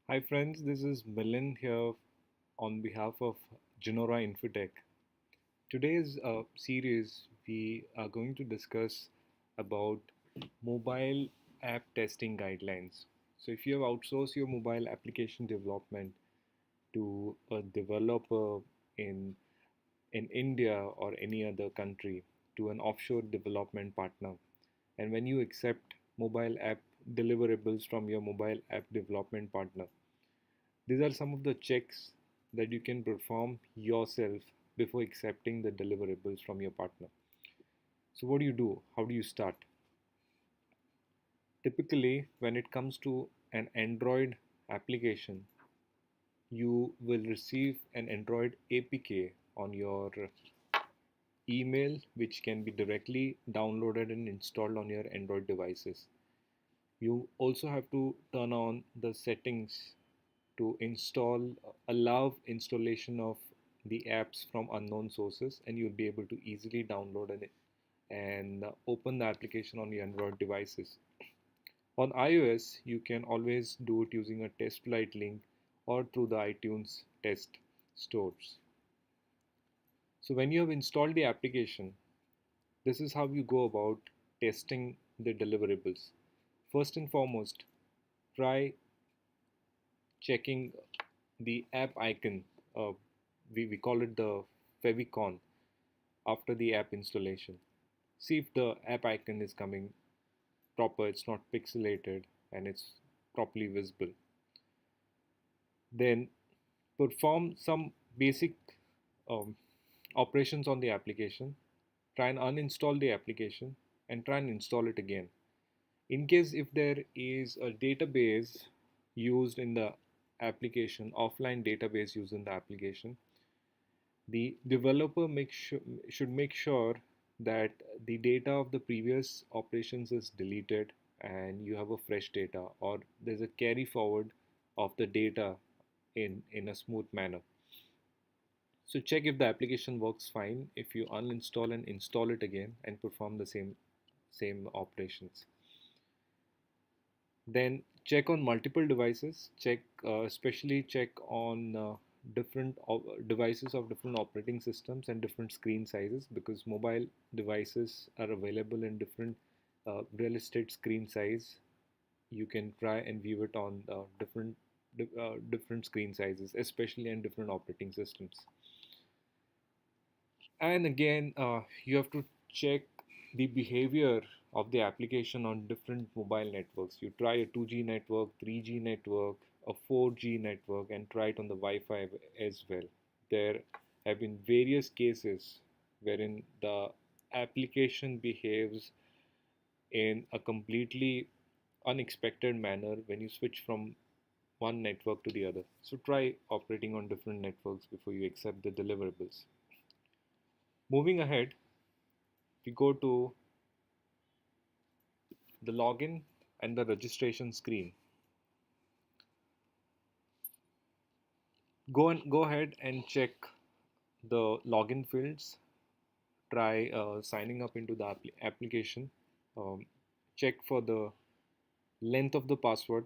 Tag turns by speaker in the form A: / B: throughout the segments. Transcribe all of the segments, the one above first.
A: Hi friends, this is Milind here on behalf of Genora Infotech. Today's series we are going to discuss about mobile app testing guidelines. So if you have outsourced your mobile application development to a developer in India or any other country to an offshore development partner, and when you accept mobile app deliverables from your mobile app development partner, these are some of the checks that you can perform yourself before accepting the deliverables from your partner. So, what do you do? How do you start? Typically, when it comes to an Android application, you will receive an Android APK on your email, which can be directly downloaded and installed on your Android devices. You also have to turn on the settings to allow installation of the apps from unknown sources, and you'll be able to easily download and open the application on your Android devices. On iOS, you can always do it using a test flight link or through the iTunes test stores. So when you have installed the application, this is how you go about testing the deliverables. First and foremost, try checking the app icon. Uh, we call it the favicon after the app installation. See if the app icon is coming proper, it's not pixelated, and it's properly visible. Then perform some basic um, operations on the application. Try and uninstall the application and try and install it again. In case if there is a database used in the application, offline database used in the application, the developer should make sure that the data of the previous operations is deleted and you have a fresh data, or there's a carry forward of the data in a smooth manner. So check if the application works fine if you uninstall and install it again and perform the same operations. Then check on multiple devices. Especially check on different devices of different operating systems and different screen sizes, because mobile devices are available in different real estate screen size. You can try and view it on different screen sizes, especially in different operating systems. And again, you have to check the behavior of the application on different mobile networks. You try a 2G network, 3G network, a 4G network, and try it on the Wi-Fi as well. There have been various cases wherein the application behaves in a completely unexpected manner when you switch from one network to the other. So try operating on different networks before you accept the deliverables. Moving ahead, we go to the login and the registration screen. Go ahead and check the login fields. Try signing up into the application. Um, Check for the length of the password.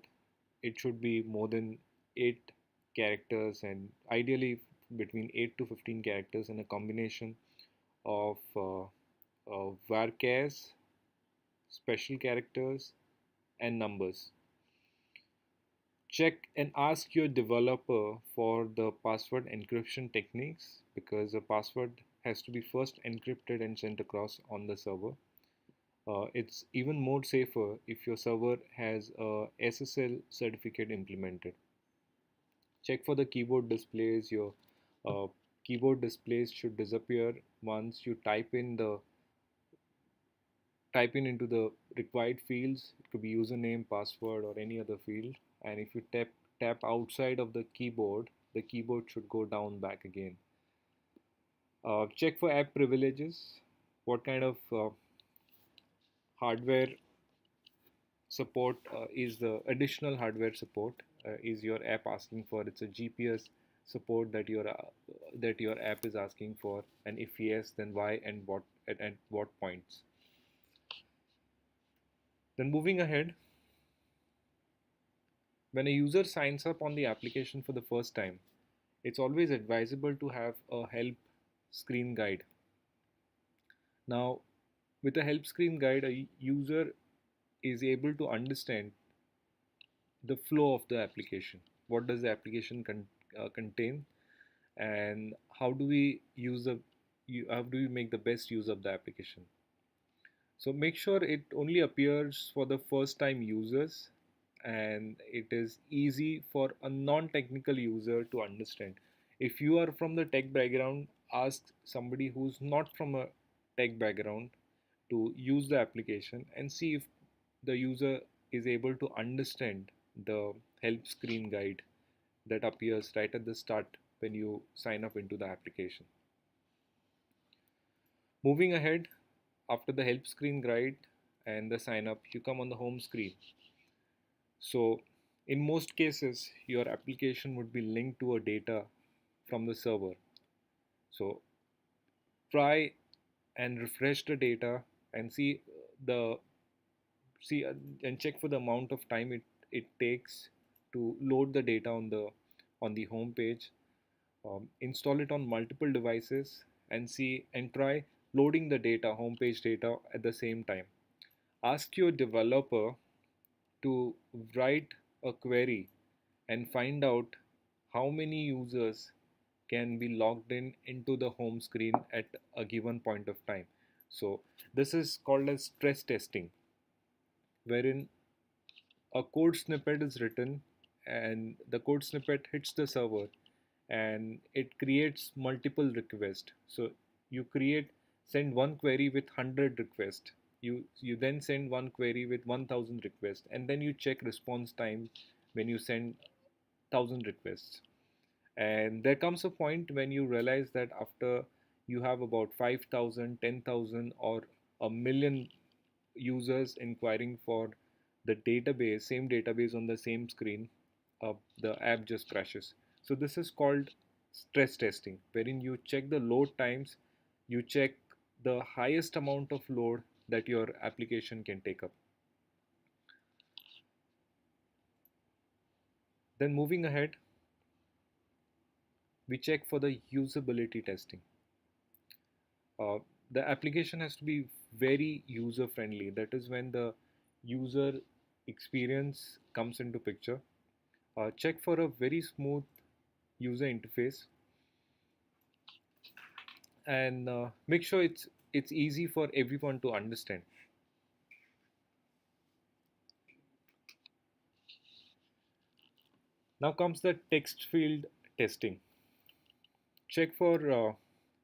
A: It should be more than 8 characters, and ideally between 8 to 15 characters, in a combination of varchars, special characters, and numbers. Check and ask your developer for the password encryption techniques, because the password has to be first encrypted and sent across on the server. It's even more safer if your server has a SSL certificate implemented. Check for the keyboard displays. Your uh, keyboard displays should disappear once you type in into the required fields. It could be username, password, or any other field. And if you tap outside of the keyboard should go down back again. Check for app privileges. What kind of hardware support is the additional hardware support is your app asking for? It's a GPS support that your app is asking for, and if yes, then why and at what points. Then moving ahead, When a user signs up on the application for the first time, it's always advisable to have a help screen guide. Now, with a help screen guide, a user is able to understand the flow of the application. What does the application contain, and how do we how do we make the best use of the application? So make sure it only appears for the first time users, and it is easy for a non-technical user to understand. If you are from the tech background, ask somebody who's not from a tech background to use the application and see if the user is able to understand the help screen guide that appears right at the start when you sign up into the application. Moving ahead, after the help screen guide and the sign up, you come on the home screen. So, in most cases, your application would be linked to a data from the server. So, try and refresh the data and the see and check for the amount of time it takes to load the data on the home page. Install it on multiple devices and see and try loading the data, homepage data at the same time. Ask your developer to write a query and find out how many users can be logged in into the home screen at a given point of time. So this is called as stress testing, wherein a code snippet is written and the code snippet hits the server and it creates multiple requests. So you send one query with 100 requests. You then send one query with 1000 requests, and then you check response time when you send 1000 requests. And there comes a point when you realize that after you have about 5,000, 10,000, or a million users inquiring for the database, same database on the same screen, the app just crashes. So this is called stress testing, wherein you check the load times, you check the highest amount of load that your application can take up. Then moving ahead, we check for the usability testing. Uh, the application has to be very user friendly. That is when the user experience comes into picture. Check for a very smooth user interface, and make sure it's easy for everyone to understand. Now comes the text field testing. Check for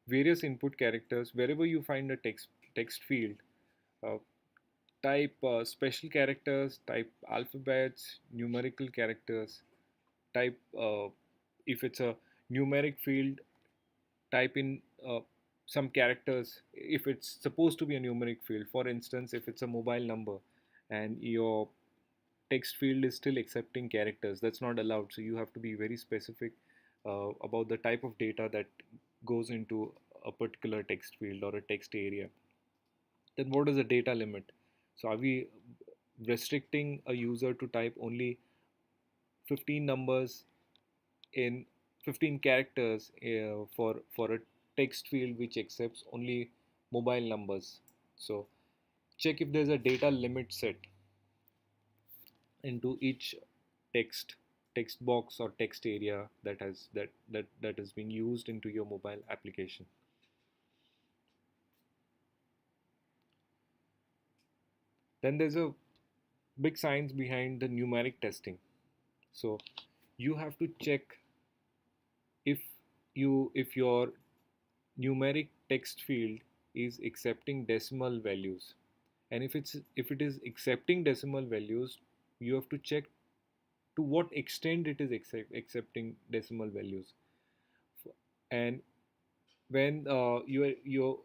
A: various input characters wherever you find a text field. Uh, Type special characters, type alphabets, numerical characters, type if it's a numeric field, type in some characters if it's supposed to be a numeric field. For instance, if it's a mobile number and your text field is still accepting characters, that's not allowed. So you have to be very specific about the type of data that goes into a particular text field or a text area. Then what is the data limit? So are we restricting a user to type only 15 numbers in 15 characters for a text field which accepts only mobile numbers? So check if there's a data limit set into each text text box or text area that is being used into your mobile application. Then there's a big science behind the numeric testing. So you have to check if if your numeric text field is accepting decimal values, and if it is accepting decimal values, you have to check to what extent it is accepting decimal values. And when you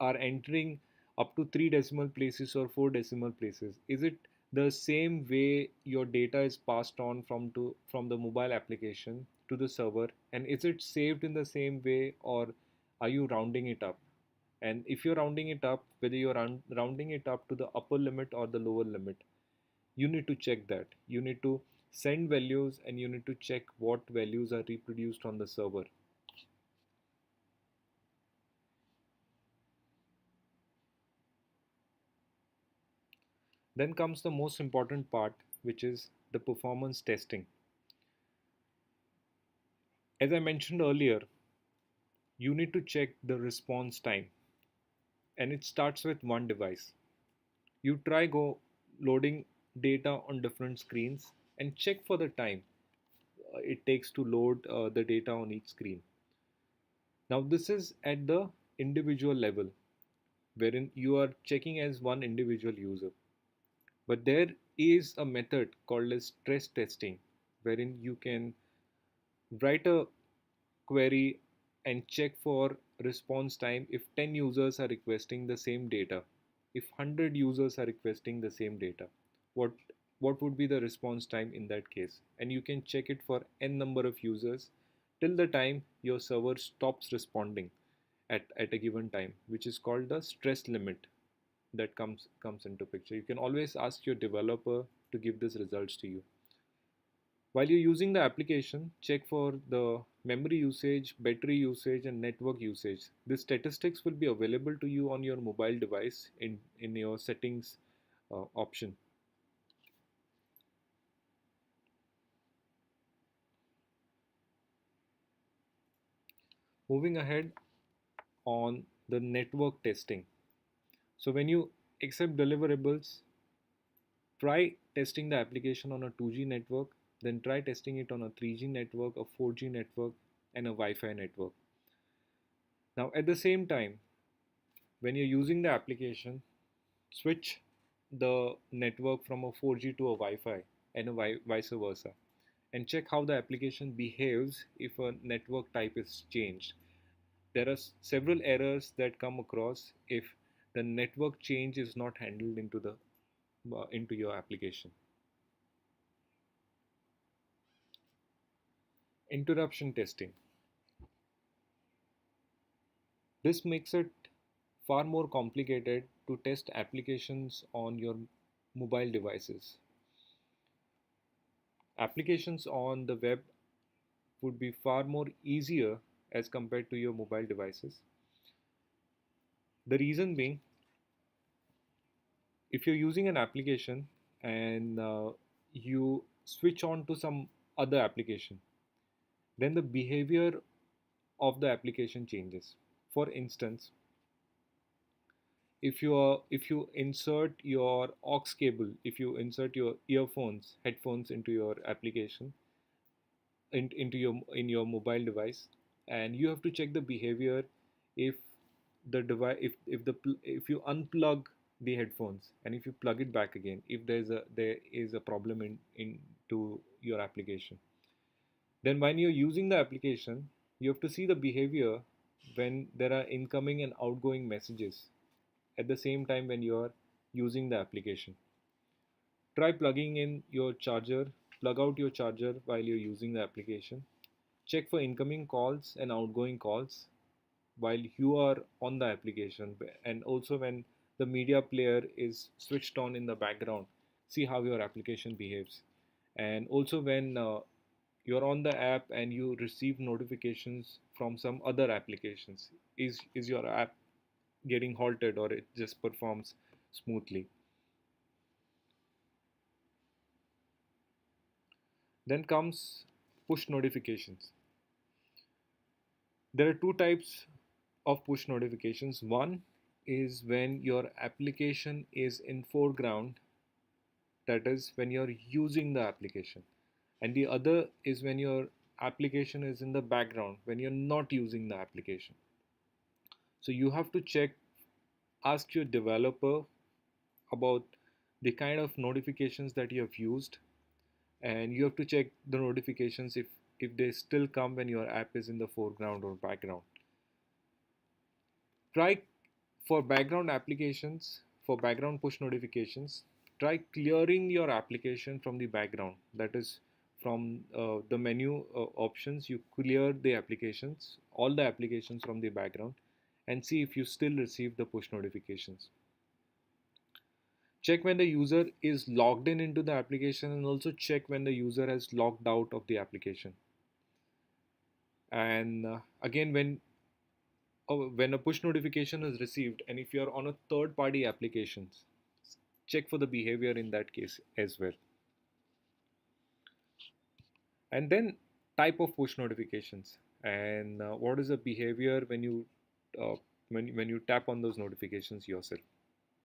A: are entering up to 3 decimal places or 4 decimal places, is it the same way your data is passed on from the mobile application to the server, and is it saved in the same way, or are you rounding it up? And if you're rounding it up, whether you're rounding it up to the upper limit or the lower limit, you need to check that. You need to send values and you need to check what values are reproduced on the server. Then comes the most important part, which is the performance testing. As I mentioned earlier, you need to check the response time, and it starts with one device. You try go loading data on different screens and check for the time it takes to load the data on each screen. Now, this is at the individual level, wherein you are checking as one individual user. But there is a method called as stress testing, wherein you can write a query and check for response time if 10 users are requesting the same data. If 100 users are requesting the same data, what what would be the response time in that case? And you can check it for n number of users till the time your server stops responding at a given time, which is called the stress limit that comes into picture. You can always ask your developer to give these results to you. While you're using the application, check for the memory usage, battery usage, and network usage. These statistics will be available to you on your mobile device in your settings option. Moving ahead on the network testing. So when you accept deliverables, try testing the application on a 2G network, then try testing it on a 3G network, a 4G network, and a Wi-Fi network. Now at the same time, when you're using the application, switch the network from a 4G to a Wi-Fi and vice versa, and check how the application behaves if a network type is changed. There are several errors that come across if the network change is not handled into your application. Interruption testing. This makes it far more complicated to test applications on your mobile devices. Applications on the web would be far more easier as compared to your mobile devices. The reason being, if you're using an application and you switch on to some other application, then the behavior of the application changes. For instance, if you insert your aux cable, if you insert your headphones into your application, into your mobile device, and you have to check the behavior if the device if you unplug the headphones and if you plug it back again, if there is a problem into your application, then when you're using the application, you have to see the behavior when there are incoming and outgoing messages at the same time when you are using the application. Try plugging in your charger, plug out your charger while you're using the application. Check for incoming calls and outgoing calls while you are on the application, and also when the media player is switched on in the background, see how your application behaves. And also when you're on the app and you receive notifications from some other applications, is your app getting halted or it just performs smoothly? Then comes push notifications. There are two types of push notifications. One is when your application is in foreground, that is when you're using the application. And the other is when your application is in the background, when you're not using the application. So you have to check, ask your developer about the kind of notifications that you have used, and you have to check the notifications if they still come when your app is in the foreground or background. Try for background applications, for background push notifications, try clearing your application from the background. That is, from the menu options, you clear the applications, all the applications from the background, and see if you still receive the push notifications. check when the user is logged in into the application, and also check when the user has logged out of the application. And again, when a push notification is received, and if you're on a third party applications, check for the behavior in that case as well. And then type of push notifications, and what is the behavior when you uh, when you tap on those notifications yourself.